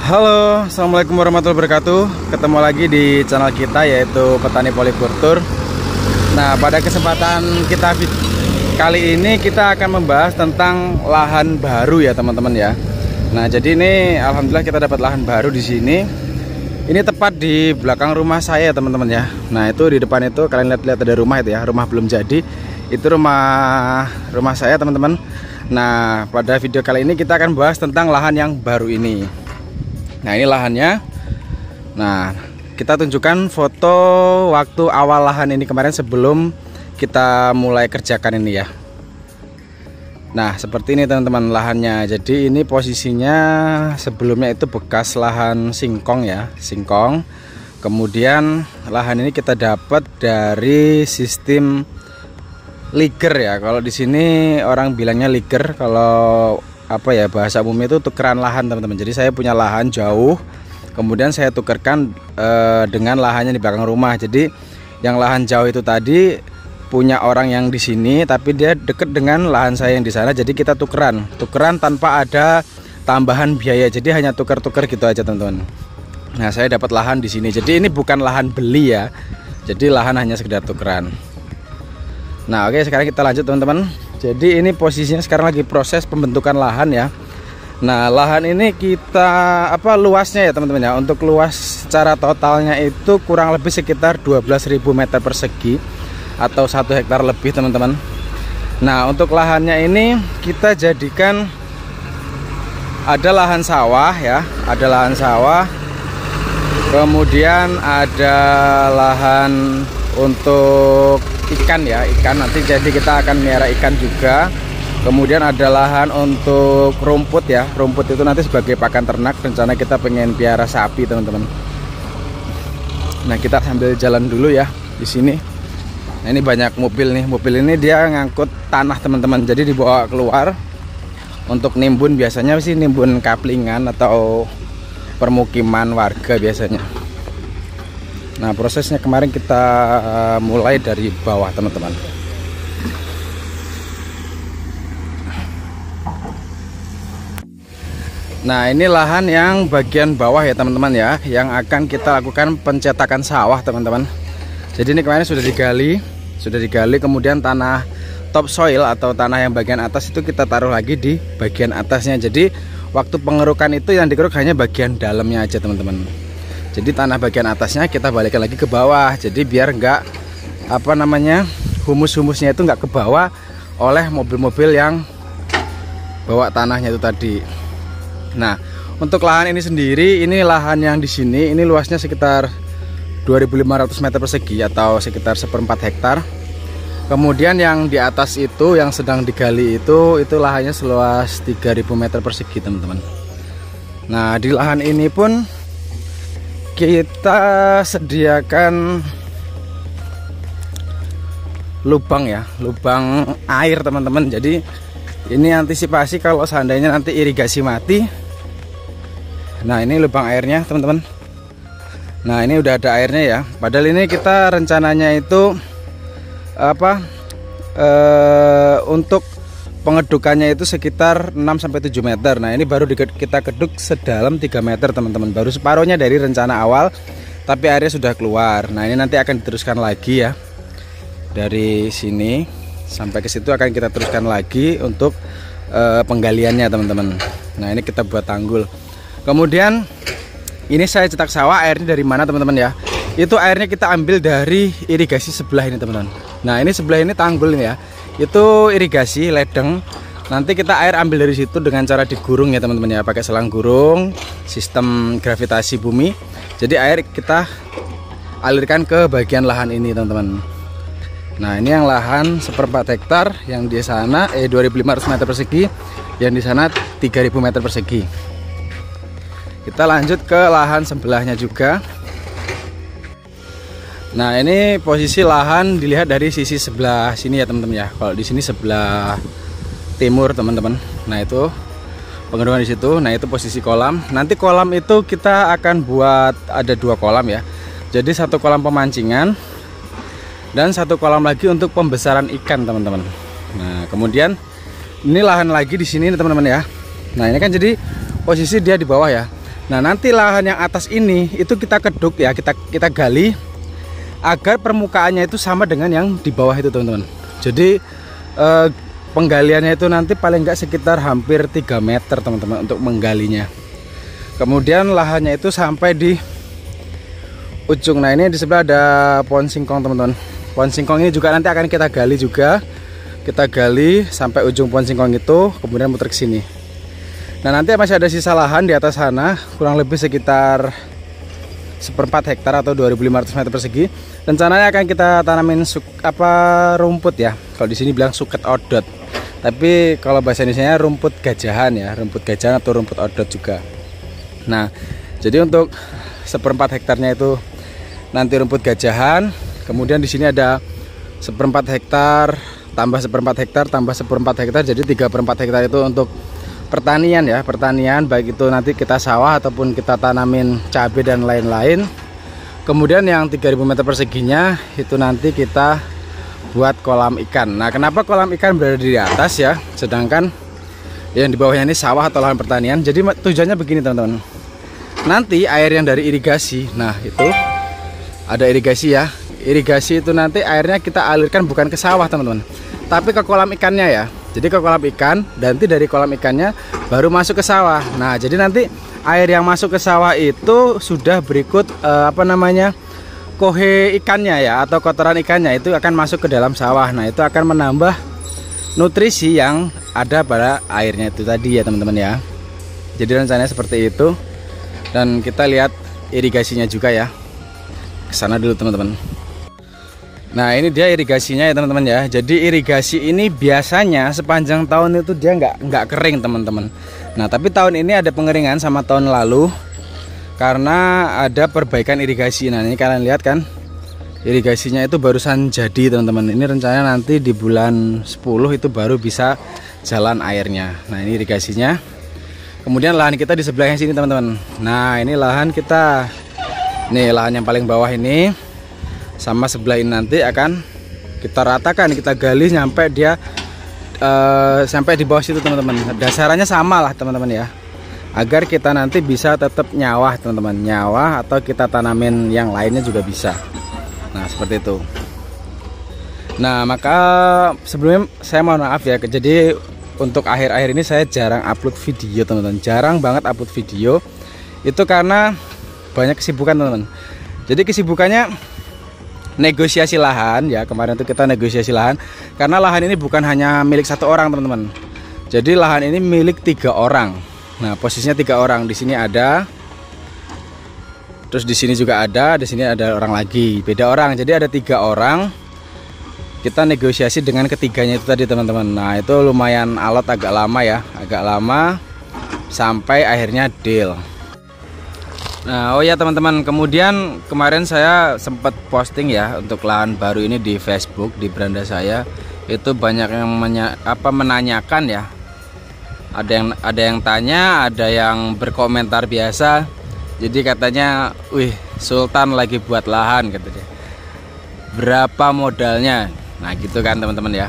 Halo, assalamualaikum warahmatullahi wabarakatuh. Ketemu lagi di channel kita, yaitu Petani Polikultur. Nah, pada kesempatan kita kali ini kita akan membahas tentang lahan baru ya teman-teman ya. Nah, jadi ini alhamdulillah kita dapat lahan baru di sini. Ini tepat di belakang rumah saya teman-teman ya. Nah, itu di depan itu kalian lihat ada rumah itu ya, rumah belum jadi. Itu rumah saya teman-teman. Nah, pada video kali ini kita akan bahas tentang lahan yang baru ini. Nah, ini lahannya. Nah, kita tunjukkan foto waktu awal lahan ini kemarin sebelum kita mulai kerjakan ini ya. Nah, seperti ini teman-teman lahannya. Jadi ini posisinya sebelumnya itu bekas lahan singkong ya, singkong. Kemudian lahan ini kita dapat dari sistem liger ya. Kalau di sini orang bilangnya liger, kalau apa ya bahasa umumnya itu tukeran lahan teman-teman. Jadi saya punya lahan jauh, kemudian saya tukerkan dengan lahannya di belakang rumah. Jadi yang lahan jauh itu tadi punya orang yang di sini, tapi dia deket dengan lahan saya yang di sana. Jadi kita tukeran tanpa ada tambahan biaya. Jadi hanya tuker-tuker gitu aja teman-teman. Nah, saya dapat lahan di sini. Jadi ini bukan lahan beli ya. Jadi lahan hanya sekedar tukeran. Nah, oke, sekarang kita lanjut teman-teman. Jadi ini posisinya sekarang lagi proses pembentukan lahan ya. Nah, lahan ini kita luasnya ya teman-teman ya. Untuk luas secara totalnya itu kurang lebih sekitar 12.000 meter persegi atau 1 hektar lebih teman-teman. Nah, untuk lahannya ini kita jadikan ada lahan sawah ya, ada lahan sawah. Kemudian ada lahan untuk ikan ya, ikan nanti jadi kita akan melihara ikan juga. Kemudian ada lahan untuk rumput ya, rumput itu nanti sebagai pakan ternak. Rencana kita pengen piara sapi teman-teman. Nah, kita sambil jalan dulu ya di sini. Nah, ini banyak mobil nih, mobil ini dia ngangkut tanah teman-teman, jadi dibawa keluar untuk nimbun. Biasanya sih nimbun kaplingan atau permukiman warga biasanya. Nah, prosesnya kemarin kita mulai dari bawah teman-teman. Nah, ini lahan yang bagian bawah ya teman-teman ya, yang akan kita lakukan pencetakan sawah teman-teman. Jadi ini kemarin sudah digali, kemudian tanah topsoil atau tanah yang bagian atas itu kita taruh lagi di bagian atasnya. Jadi waktu pengerukan itu yang dikeruk hanya bagian dalamnya aja teman-teman. Jadi tanah bagian atasnya kita balikan lagi ke bawah. Jadi biar enggak humus-humusnya itu enggak ke bawah oleh mobil-mobil yang bawa tanahnya itu tadi. Nah, untuk lahan ini sendiri, ini lahan yang di sini ini luasnya sekitar 2.500 meter persegi atau sekitar 1/4 hektar. Kemudian yang di atas itu yang sedang digali itu lahannya seluas 3.000 meter persegi teman-teman. Nah, di lahan ini pun kita sediakan lubang ya, lubang air teman-teman. Jadi ini antisipasi kalau seandainya nanti irigasi mati. Nah, ini lubang airnya teman-teman. Nah, ini udah ada airnya ya. Padahal ini kita rencananya itu untuk pengedukannya itu sekitar 6-7 meter. Nah ini baru kita keduk sedalam 3 meter teman-teman, baru separuhnya dari rencana awal, tapi airnya sudah keluar. Nah ini nanti akan diteruskan lagi ya, dari sini sampai ke situ akan kita teruskan lagi untuk penggaliannya teman-teman. Nah ini kita buat tanggul. Kemudian ini saya cetak sawah, airnya dari mana teman-teman ya? Itu airnya kita ambil dari irigasi sebelah ini teman-teman. Nah ini sebelah ini tanggul ini ya, itu irigasi ledeng. Nanti kita air ambil dari situ dengan cara digurung ya teman-teman ya, pakai selang gurung sistem gravitasi bumi. Jadi air kita alirkan ke bagian lahan ini teman-teman. Nah ini yang lahan 1/4 hektar, yang di sana 2500 meter persegi, yang di sana 3000 meter persegi. Kita lanjut ke lahan sebelahnya juga. Nah ini posisi lahan dilihat dari sisi sebelah sini ya teman-teman ya. Kalau di sini sebelah timur teman-teman. Nah itu pengedukan di situ. Nah itu posisi kolam. Nanti kolam itu kita akan buat ada 2 kolam ya. Jadi 1 kolam pemancingan dan 1 kolam lagi untuk pembesaran ikan teman-teman. Nah kemudian ini lahan lagi di sini teman-teman ya. Nah ini kan jadi posisi dia di bawah ya. Nah nanti lahan yang atas ini itu kita keduk ya, kita gali agar permukaannya itu sama dengan yang di bawah itu teman-teman. Jadi penggaliannya itu nanti paling enggak sekitar hampir 3 meter teman-teman untuk menggalinya. Kemudian lahannya itu sampai di ujung. Nah ini di sebelah ada pohon singkong teman-teman. Pohon singkong ini juga nanti akan kita gali juga. Kita gali sampai ujung pohon singkong itu, kemudian muter ke sini. Nah nanti masih ada sisa lahan di atas sana, kurang lebih sekitar 1/4 hektar atau 2500 meter persegi. Rencananya akan kita tanamin rumput ya. Kalau di sini bilang suket odot. Tapi kalau bahasa Indonesianya rumput gajahan ya, rumput gajahan atau rumput odot juga. Nah, jadi untuk 1/4 hektarnya itu nanti rumput gajahan. Kemudian di sini ada 1/4 hektar tambah 1/4 hektar tambah 1/4 hektar, jadi 3/4 hektar itu untuk pertanian ya, pertanian baik itu nanti kita sawah ataupun kita tanamin cabai dan lain-lain. Kemudian yang 3000 meter perseginya itu nanti kita buat kolam ikan. Nah kenapa kolam ikan berada di atas ya, sedangkan yang di bawahnya ini sawah atau lahan pertanian. Jadi tujuannya begini teman-teman, nanti air yang dari irigasi, nah itu ada irigasi ya, irigasi itu nanti airnya kita alirkan bukan ke sawah teman-teman, tapi ke kolam ikannya ya. Jadi ke kolam ikan, dan nanti dari kolam ikannya baru masuk ke sawah. Nah jadi nanti air yang masuk ke sawah itu sudah berikut kohe ikannya ya, atau kotoran ikannya itu akan masuk ke dalam sawah. Nah itu akan menambah nutrisi yang ada pada airnya itu tadi ya teman-teman ya. Jadi rencananya seperti itu. Dan kita lihat irigasinya juga ya, ke sana dulu teman-teman. Nah ini dia irigasinya ya teman-teman ya. Jadi irigasi ini biasanya sepanjang tahun itu dia nggak kering teman-teman. Nah tapi tahun ini ada pengeringan sama tahun lalu karena ada perbaikan irigasi. Nah ini kalian lihat kan, irigasinya itu barusan jadi teman-teman. Ini rencananya nanti di bulan 10 itu baru bisa jalan airnya. Nah ini irigasinya. Kemudian lahan kita di sebelahnya sini teman-teman. Nah ini lahan kita, nih lahan yang paling bawah ini sama sebelah ini nanti akan kita ratakan, kita gali sampai dia sampai di bawah situ teman-teman. Dasarannya sama lah teman-teman ya, agar kita nanti bisa tetap nyawah teman-teman, nyawah atau kita tanamin yang lainnya juga bisa. Nah seperti itu. Nah maka sebelumnya saya mohon maaf ya, jadi untuk akhir-akhir ini saya jarang upload video teman-teman, jarang banget upload video. Itu karena banyak kesibukan teman-teman. Jadi kesibukannya negosiasi lahan ya, kemarin itu kita negosiasi lahan karena lahan ini bukan hanya milik 1 orang teman-teman. Jadi lahan ini milik 3 orang. Nah posisinya 3 orang, di sini ada, terus di sini juga ada, di sini ada orang lagi, beda orang. Jadi ada 3 orang. Kita negosiasi dengan ketiganya itu tadi teman-teman. Nah itu lumayan alot, agak lama ya, agak lama sampai akhirnya deal. Nah, oh ya teman-teman, kemudian kemarin saya sempat posting ya untuk lahan baru ini di Facebook, di beranda saya. Itu banyak yang menanyakan ya. Ada yang tanya, ada yang berkomentar biasa. Jadi katanya, "Wih, Sultan lagi buat lahan," katanya. "Berapa modalnya?" Nah, gitu kan teman-teman ya.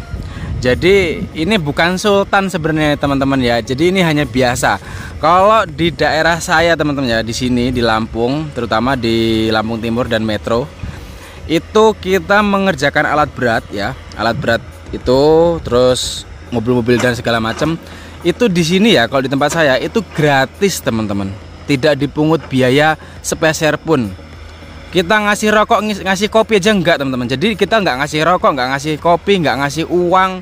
Jadi ini bukan sultan sebenarnya teman-teman ya. Jadi ini hanya biasa. Kalau di daerah saya teman-teman ya, di sini di Lampung, terutama di Lampung Timur dan Metro, itu kita mengerjakan alat berat ya. Alat berat itu terus mobil-mobil dan segala macam. Itu di sini ya, kalau di tempat saya itu gratis teman-teman. Tidak dipungut biaya sepeser pun. Kita ngasih rokok, ngasih kopi aja enggak teman-teman. Jadi kita nggak ngasih rokok, nggak ngasih kopi, nggak ngasih uang.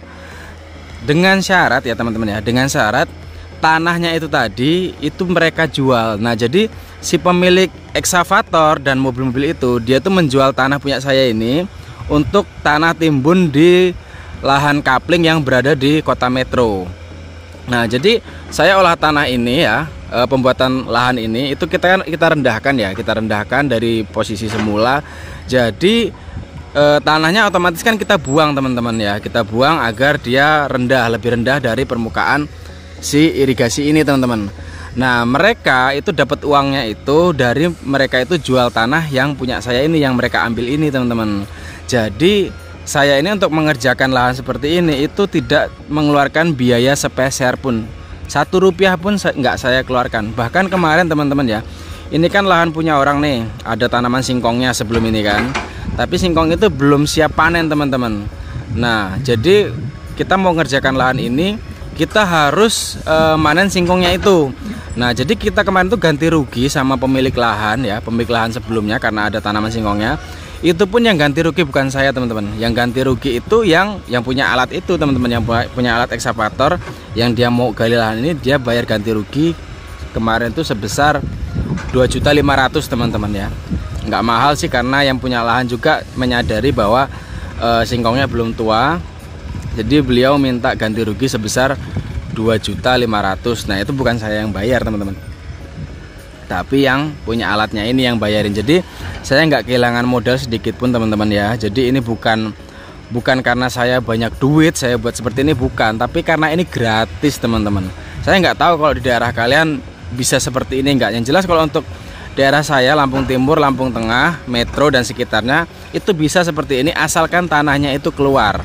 Dengan syarat ya teman-teman ya, dengan syarat tanahnya itu tadi itu mereka jual. Nah jadi si pemilik eksavator dan mobil-mobil itu dia tuh menjual tanah punya saya ini untuk tanah timbun di lahan kapling yang berada di kota Metro. Nah jadi saya olah tanah ini ya, pembuatan lahan ini itu kita rendahkan ya, kita rendahkan dari posisi semula. Jadi tanahnya otomatis kan kita buang teman-teman ya, kita buang agar dia rendah, lebih rendah dari permukaan si irigasi ini teman-teman. Nah mereka itu dapat uangnya itu dari mereka itu jual tanah yang punya saya ini, yang mereka ambil ini teman-teman. Jadi saya ini untuk mengerjakan lahan seperti ini itu tidak mengeluarkan biaya sepeser pun, Rp1 pun nggak saya keluarkan. Bahkan kemarin teman-teman ya, ini kan lahan punya orang nih, ada tanaman singkongnya sebelum ini kan, tapi singkong itu belum siap panen teman-teman. Nah jadi kita mau mengerjakan lahan ini, kita harus manen singkongnya itu. Nah jadi kita kemarin tuh ganti rugi sama pemilik lahan ya, pemilik lahan sebelumnya karena ada tanaman singkongnya. Itu pun yang ganti rugi bukan saya teman-teman. Yang ganti rugi itu yang punya alat itu teman-teman, yang punya alat eksavator yang dia mau gali lahan ini, dia bayar ganti rugi kemarin itu sebesar 2.500.000 teman-teman ya. Nggak mahal sih karena yang punya lahan juga menyadari bahwa singkongnya belum tua. Jadi beliau minta ganti rugi sebesar 2.500.000. Nah itu bukan saya yang bayar teman-teman, tapi yang punya alatnya ini yang bayarin. Jadi saya nggak kehilangan modal sedikit pun teman-teman ya. Jadi ini bukan karena saya banyak duit saya buat seperti ini, bukan, tapi karena ini gratis teman-teman. Saya nggak tahu kalau di daerah kalian bisa seperti ini nggak. Yang jelas kalau untuk daerah saya Lampung Timur, Lampung Tengah, Metro dan sekitarnya itu bisa seperti ini asalkan tanahnya itu keluar.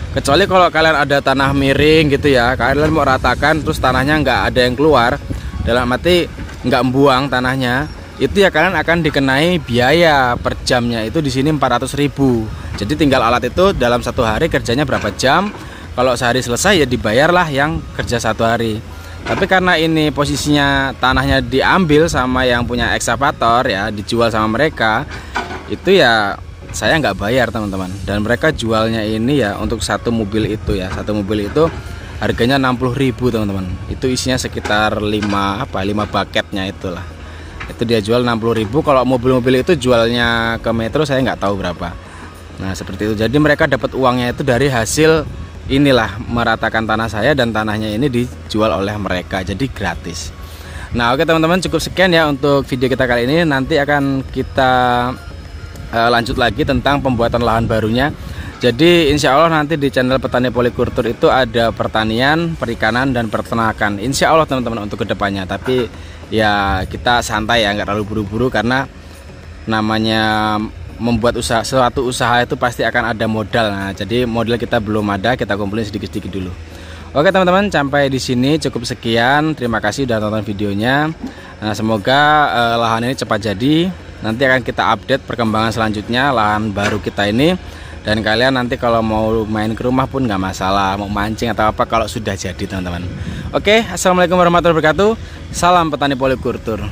Kecuali kalau kalian ada tanah miring gitu ya, kalian mau ratakan terus tanahnya nggak ada yang keluar, dalam arti nggak membuang tanahnya, itu ya kalian akan dikenai biaya per jamnya itu di sini 400.000. Jadi tinggal alat itu dalam satu hari kerjanya berapa jam. Kalau sehari selesai ya dibayarlah yang kerja satu hari. Tapi karena ini posisinya tanahnya diambil sama yang punya eksavator ya, dijual sama mereka, itu ya saya nggak bayar teman-teman. Dan mereka jualnya ini ya untuk satu mobil itu ya, satu mobil itu harganya 60.000 teman-teman. Itu isinya sekitar 5 bucketnya itulah. Itu dia jual 60.000. Kalau mobil-mobil itu jualnya ke Metro saya nggak tahu berapa. Nah seperti itu. Jadi mereka dapat uangnya itu dari hasil inilah meratakan tanah saya, dan tanahnya ini dijual oleh mereka. Jadi gratis. Nah oke teman-teman, cukup sekian ya untuk video kita kali ini. Nanti akan kita lanjut lagi tentang pembuatan lahan barunya. Jadi insya Allah nanti di channel Petani Polikultur itu ada pertanian, perikanan, dan peternakan. Insya Allah teman-teman untuk kedepannya. Tapi ya kita santai ya, nggak terlalu buru-buru, karena namanya membuat suatu usaha itu pasti akan ada modal. Nah jadi modal kita belum ada, kita kumpulin sedikit-sedikit dulu. Oke teman-teman, sampai di sini cukup sekian. Terima kasih sudah tonton videonya. Nah semoga lahan ini cepat jadi. Nanti akan kita update perkembangan selanjutnya lahan baru kita ini. Dan kalian nanti kalau mau main ke rumah pun nggak masalah, mau mancing atau apa kalau sudah jadi teman-teman. Oke, assalamualaikum warahmatullahi wabarakatuh. Salam Petani Polikultur.